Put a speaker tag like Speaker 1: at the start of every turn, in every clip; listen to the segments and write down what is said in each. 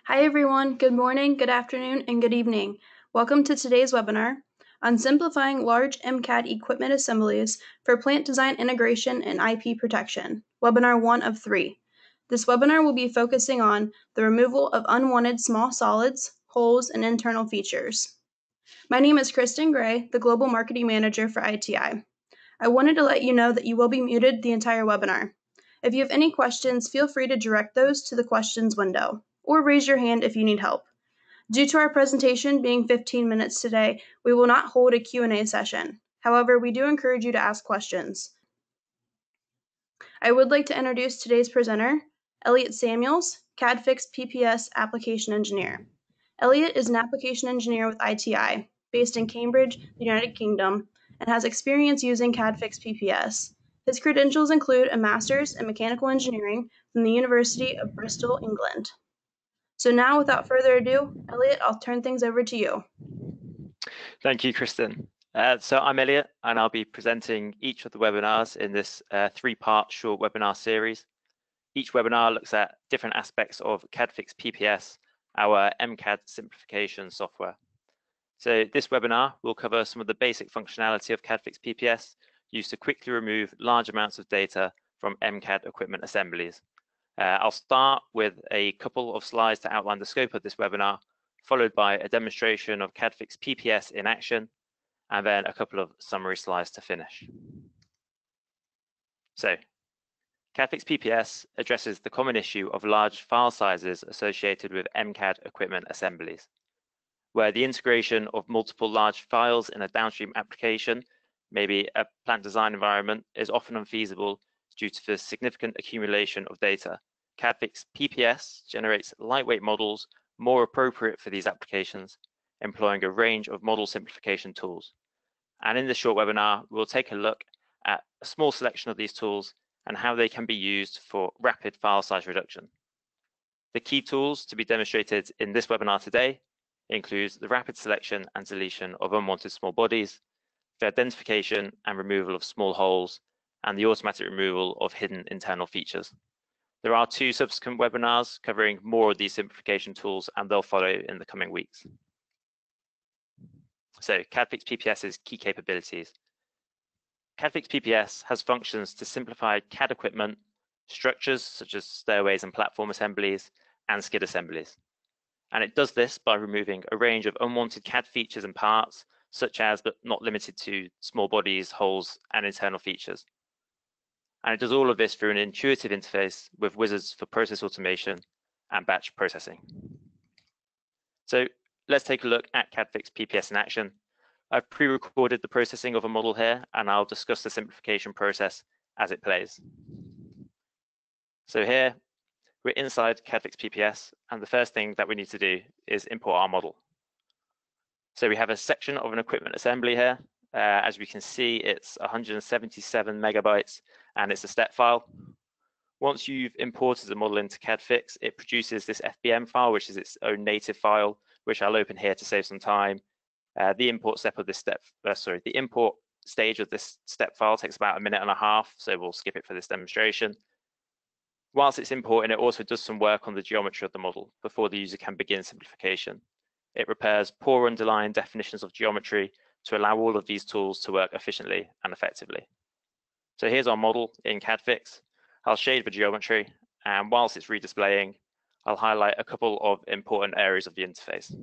Speaker 1: Hi everyone, good morning, good afternoon, and good evening. Welcome to today's webinar on simplifying large MCAD equipment assemblies for plant design integration and IP protection, webinar 1 of 3. This webinar will be focusing on the removal of unwanted small solids, holes, and internal features. My name is Kristen Gray, the Global Marketing Manager for ITI. I wanted to let you know that you will be muted the entire webinar. If you have any questions, feel free to direct those to the questions window, or raise your hand if you need help. Due to our presentation being 15 minutes today, we will not hold a Q&A session. However, we do encourage you to ask questions. I would like to introduce today's presenter, Elliot Samuels, CADfix PPS Application Engineer. Elliot is an application engineer with ITI, based in Cambridge, the United Kingdom, and has experience using CADfix PPS. His credentials include a master's in mechanical engineering from the University of Bristol, England. So now, without further ado, Elliot, I'll turn things over to you.
Speaker 2: Thank you, Kristen. So I'm Elliot, and I'll be presenting each of the webinars in this three-part short webinar series. Each webinar looks at different aspects of CADfix PPS, our MCAD simplification software. So this webinar will cover some of the basic functionality of CADfix PPS used to quickly remove large amounts of data from MCAD equipment assemblies. I'll start with a couple of slides to outline the scope of this webinar, followed by a demonstration of CADfix PPS in action, and then a couple of summary slides to finish. So, CADfix PPS addresses the common issue of large file sizes associated with MCAD equipment assemblies, where the integration of multiple large files in a downstream application, maybe a plant design environment, is often unfeasible due to the significant accumulation of data. CADfix PPS generates lightweight models more appropriate for these applications, employing a range of model simplification tools. And in this short webinar, we'll take a look at a small selection of these tools and how they can be used for rapid file size reduction. The key tools to be demonstrated in this webinar today includes the rapid selection and deletion of unwanted small bodies, the identification and removal of small holes, and the automatic removal of hidden internal features. There are 2 subsequent webinars covering more of these simplification tools, and they'll follow in the coming weeks. So, CADfix PPS's key capabilities. CADfix PPS has functions to simplify CAD equipment, structures such as stairways and platform assemblies, and skid assemblies. And it does this by removing a range of unwanted CAD features and parts, such as, but not limited to, small bodies, holes, and internal features. And it does all of this through an intuitive interface with wizards for process automation and batch processing. So let's take a look at CADfix PPS in action. I've pre-recorded the processing of a model here, and I'll discuss the simplification process as it plays. So here, we're inside CADfix PPS, and the first thing that we need to do is import our model. So we have a section of an equipment assembly here. As we can see, it's 177 megabytes, and it's a step file. Once you've imported the model into CADfix, it produces this FBM file, which is its own native file, which I'll open here to save some time. The import step of this the import stage of this step file takes about 1.5 minutes, so we'll skip it for this demonstration. Whilst it's importing, it also does some work on the geometry of the model before the user can begin simplification. It repairs poor underlying definitions of geometry to allow all of these tools to work efficiently and effectively. So here's our model in CADfix. I'll shade the geometry, and whilst it's redisplaying, I'll highlight a couple of important areas of the interface.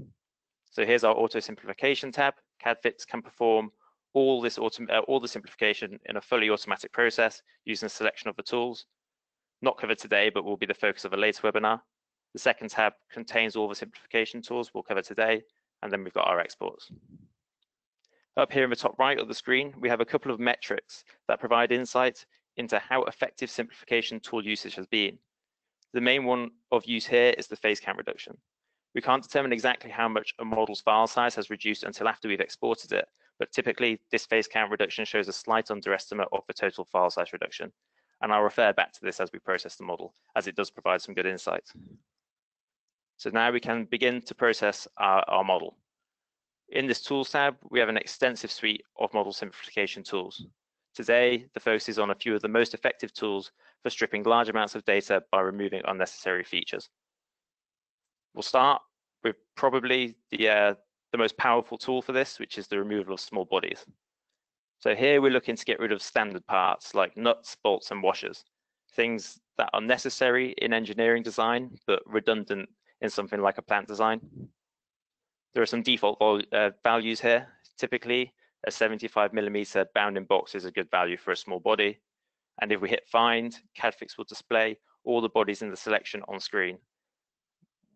Speaker 2: So here's our auto simplification tab. CADfix can perform all the simplification in a fully automatic process using a selection of the tools. Not covered today, but will be the focus of a later webinar. The second tab contains all the simplification tools we'll cover today, and then we've got our exports. Up here in the top right of the screen, we have a couple of metrics that provide insight into how effective simplification tool usage has been. The main one of use here is the phase count reduction. We can't determine exactly how much a model's file size has reduced until after we've exported it, but typically this phase count reduction shows a slight underestimate of the total file size reduction. And I'll refer back to this as we process the model, as it does provide some good insight. So now we can begin to process our model. In this Tools tab, we have an extensive suite of model simplification tools. Today, the focus is on a few of the most effective tools for stripping large amounts of data by removing unnecessary features. We'll start with probably the most powerful tool for this, which is the removal of small bodies. So here we're looking to get rid of standard parts like nuts, bolts, and washers, things that are necessary in engineering design, but redundant in something like a plant design. There are some default values here. Typically, a 75mm bounding box is a good value for a small body. And if we hit find, CADfix will display all the bodies in the selection on screen.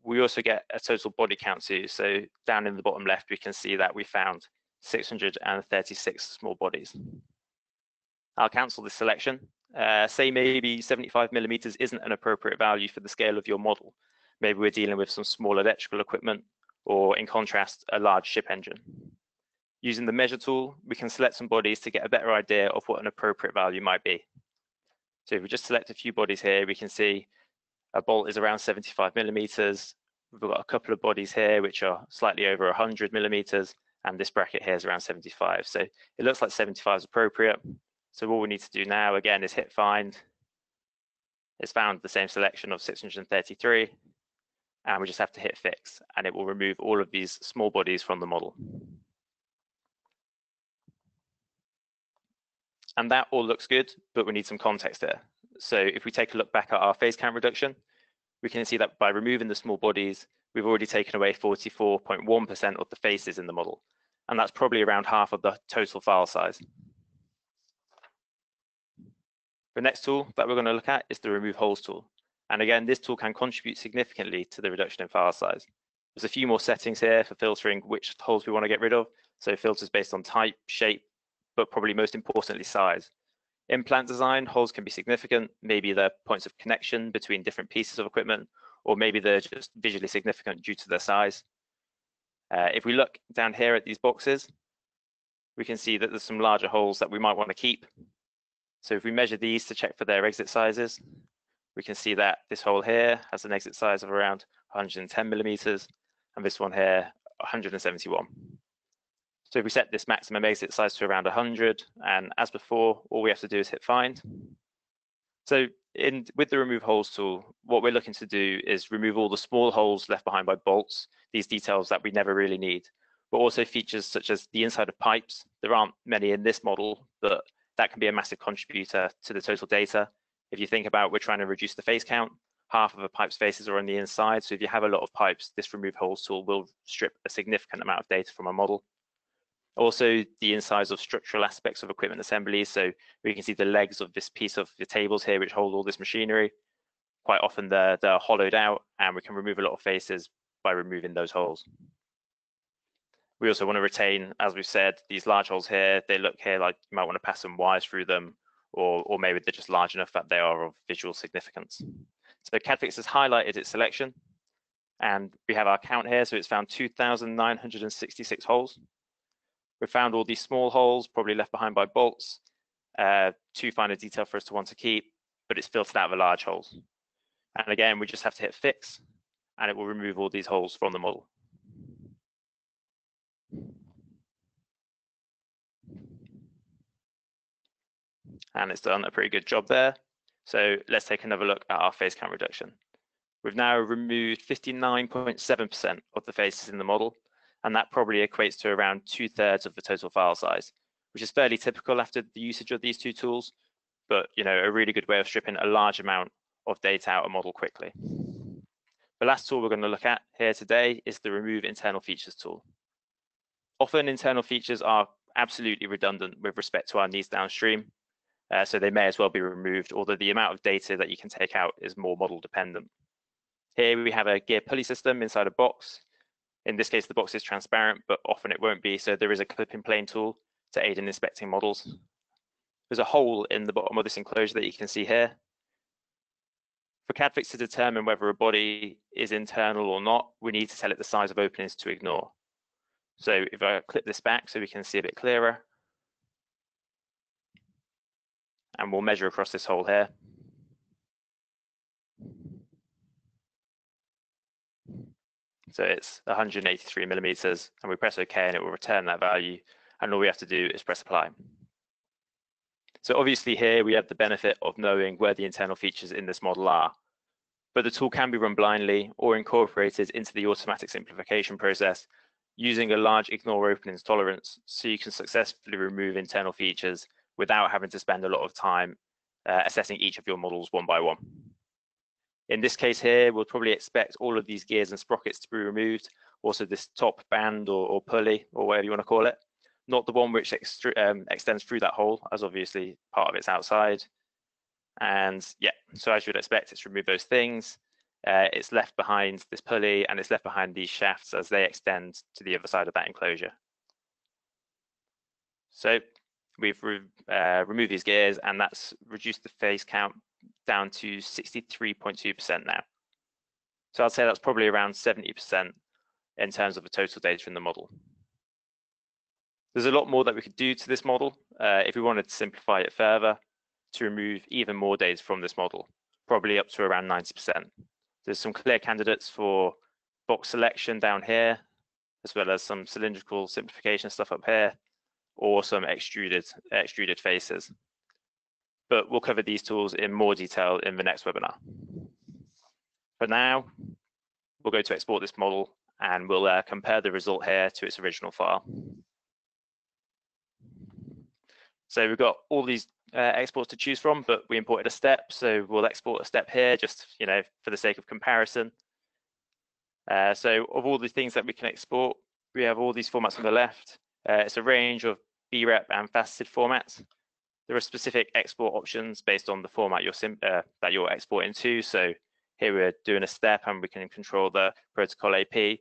Speaker 2: We also get a total body count too. So down in the bottom left, we can see that we found 636 small bodies. I'll cancel this selection. Say maybe 75mm isn't an appropriate value for the scale of your model. Maybe we're dealing with some small electrical equipment, or in contrast, a large ship engine. Using the measure tool, we can select some bodies to get a better idea of what an appropriate value might be. So if we just select a few bodies here, we can see a bolt is around 75mm. We've got a couple of bodies here which are slightly over 100mm, and this bracket here is around 75. So it looks like 75 is appropriate. So all we need to do now again is hit find. It's found the same selection of 633, and we just have to hit fix, and it will remove all of these small bodies from the model. And that all looks good, but we need some context there. So if we take a look back at our face count reduction, we can see that by removing the small bodies, we've already taken away 44.1% of the faces in the model. And that's probably around half of the total file size. The next tool that we're going to look at is the remove holes tool. And again, this tool can contribute significantly to the reduction in file size. There's a few more settings here for filtering which holes we want to get rid of. So filters based on type, shape, but probably most importantly, size. In plant design, holes can be significant. Maybe they're points of connection between different pieces of equipment, or maybe they're just visually significant due to their size. If we look down here at these boxes, we can see that there's some larger holes that we might want to keep. So if we measure these to check for their exit sizes, we can see that this hole here has an exit size of around 110mm, and this one here, 171. So if we set this maximum exit size to around 100, and as before, all we have to do is hit find. So with the remove holes tool, what we're looking to do is remove all the small holes left behind by bolts, these details that we never really need, but also features such as the inside of pipes. There aren't many in this model, but that can be a massive contributor to the total data. If you think about, we're trying to reduce the face count, half of a pipe's faces are on the inside. So if you have a lot of pipes, this remove holes tool will strip a significant amount of data from a model. Also, the insides of structural aspects of equipment assemblies. So we can see the legs of this piece of the tables here, which hold all this machinery. Quite often they're hollowed out, and we can remove a lot of faces by removing those holes. We also want to retain, as we've said, these large holes here. They look here like you might want to pass some wires through them, or maybe they're just large enough that they are of visual significance. So CADfix has highlighted its selection, and we have our count here. So it's found 2,966 holes. We've found all these small holes, probably left behind by bolts, too fine a detail for us to want to keep, but it's filtered out the large holes. And again, we just have to hit fix, and it will remove all these holes from the model. And it's done a pretty good job there. So let's take another look at our face count reduction. We've now removed 59.7% of the faces in the model, and that probably equates to around 2/3 of the total file size, which is fairly typical after the usage of these two tools, but a really good way of stripping a large amount of data out of a model quickly. The last tool we're going to look at here today is the remove internal features tool. Often internal features are absolutely redundant with respect to our needs downstream, so they may as well be removed, although the amount of data that you can take out is more model dependent. Here we have a gear pulley system inside a box. In this case, the box is transparent, but often it won't be, so there is a clipping plane tool to aid in inspecting models. There's a hole in the bottom of this enclosure that you can see here. For CADfix to determine whether a body is internal or not, we need to tell it the size of openings to ignore. So if I clip this back so we can see a bit clearer, and we'll measure across this hole here. So it's 183mm, and we press OK, and it will return that value, and all we have to do is press apply. So obviously here we have the benefit of knowing where the internal features in this model are. but the tool can be run blindly or incorporated into the automatic simplification process using a large ignore openings tolerance, so you can successfully remove internal features without having to spend a lot of time assessing each of your models one by one. In this case here, we'll probably expect all of these gears and sprockets to be removed, also this top band or pulley, or whatever you want to call it, not the one which extends through that hole, as obviously part of it's outside. And yeah, so as you'd expect, it's removed those things. It's left behind this pulley, and it's left behind these shafts as they extend to the other side of that enclosure. So we've removed these gears, and that's reduced the phase count down to 63.2% now. So I'd say that's probably around 70% in terms of the total data in the model. There's a lot more that we could do to this model if we wanted to simplify it further to remove even more data from this model, probably up to around 90%. There's some clear candidates for box selection down here, as well as some cylindrical simplification stuff up here, or some extruded faces. But we'll cover these tools in more detail in the next webinar. For now, we'll go to export this model, and we'll compare the result here to its original file. So we've got all these exports to choose from, but we imported a step, so we'll export a step here just for the sake of comparison. So of all the things that we can export, we have all these formats on the left. It's a range of BREP and faceted formats. There are specific export options based on the format that you're exporting to. So here we're doing a step, and we can control the protocol AP.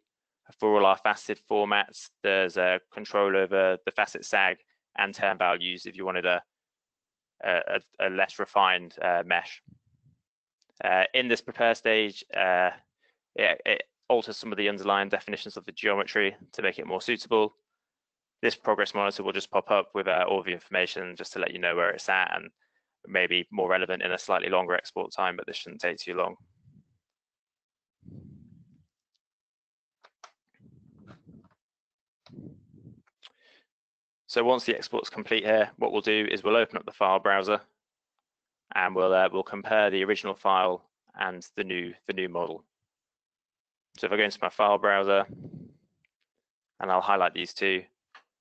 Speaker 2: For all our faceted formats, there's a control over the facet sag and term values if you wanted a less refined mesh. In this prepare stage, it alters some of the underlying definitions of the geometry to make it more suitable. This progress monitor will just pop up with all the information just to let you know where it's at, and maybe more relevant in a slightly longer export time, but this shouldn't take too long. So once the export's complete here, what we'll do is we'll open up the file browser, and we'll compare the original file and the new model. So if I go into my file browser, and I'll highlight these two,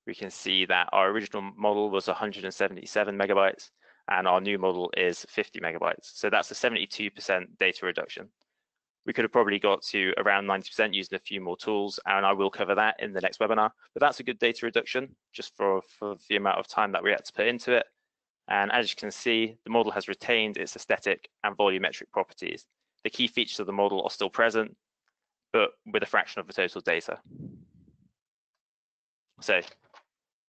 Speaker 2: we can see that our original model was 177 megabytes, and our new model is 50 megabytes. So that's a 72% data reduction. We could have probably got to around 90% using a few more tools, and I will cover that in the next webinar. But that's a good data reduction just for the amount of time that we had to put into it. And as you can see, the model has retained its aesthetic and volumetric properties. The key features of the model are still present, but with a fraction of the total data. So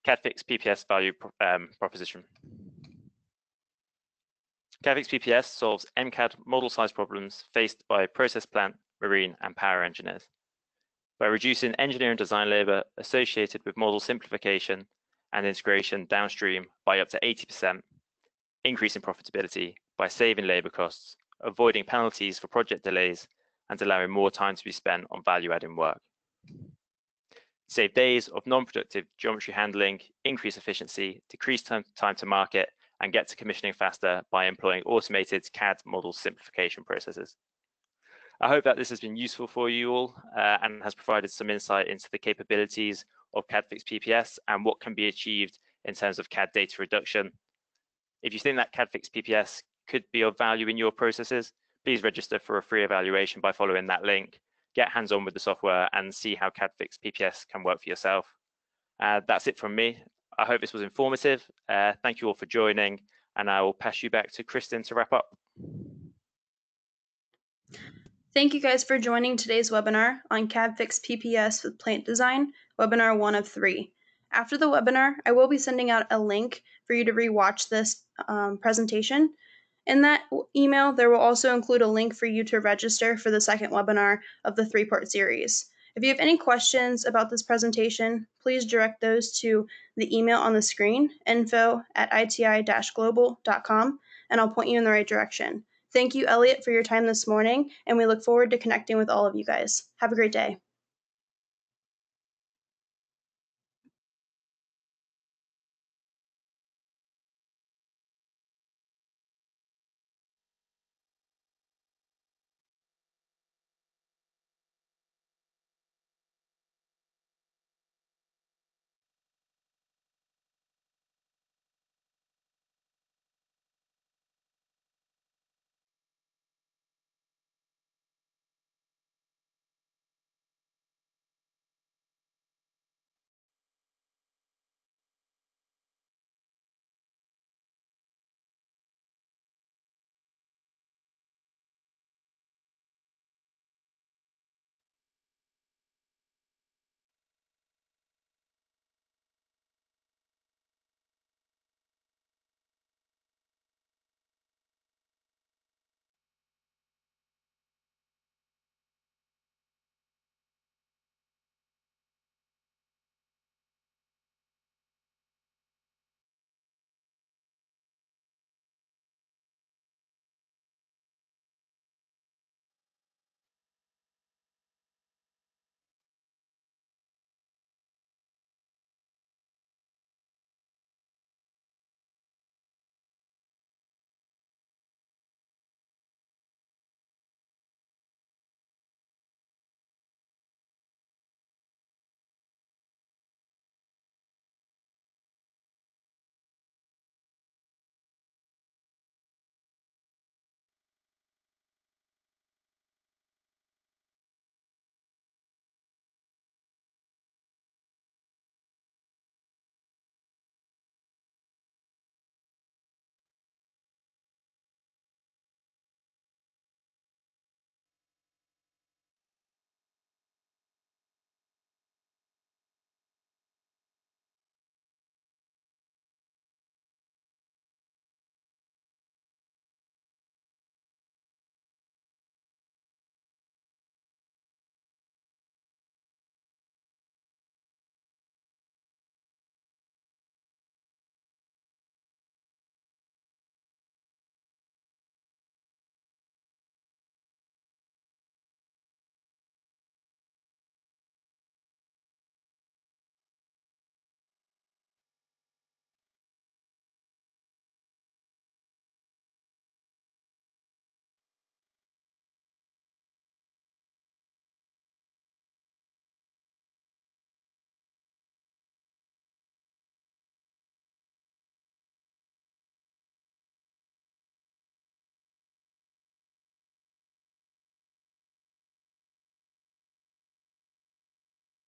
Speaker 2: CADfix PPS value proposition. CADfix PPS solves MCAD model size problems faced by process plant, marine, and power engineers by reducing engineering design labor associated with model simplification and integration downstream by up to 80%, increasing profitability by saving labor costs, avoiding penalties for project delays, and allowing more time to be spent on value-adding work. Save days of non-productive geometry handling, increase efficiency, decrease time to market, and get to commissioning faster by employing automated CAD model simplification processes. I hope that this has been useful for you all and has provided some insight into the capabilities of CADfix PPS and what can be achieved in terms of CAD data reduction. If you think that CADfix PPS could be of value in your processes, please register for a free evaluation by following that link. Get hands-on with the software and see how CADfix PPS can work for yourself. That's it from me. I hope this was informative. Thank you all for joining, and I will pass you back to Kristen to wrap up.
Speaker 1: Thank you guys for joining today's webinar on CADfix PPS with Plant Design, webinar 1 of 3. After the webinar, I will be sending out a link for you to rewatch this presentation. In that email, there will also include a link for you to register for the second webinar of the 3-part series. If you have any questions about this presentation, please direct those to the email on the screen, info@iti-global.com, and I'll point you in the right direction. Thank you, Elliot, for your time this morning, and we look forward to connecting with all of you guys. Have a great day.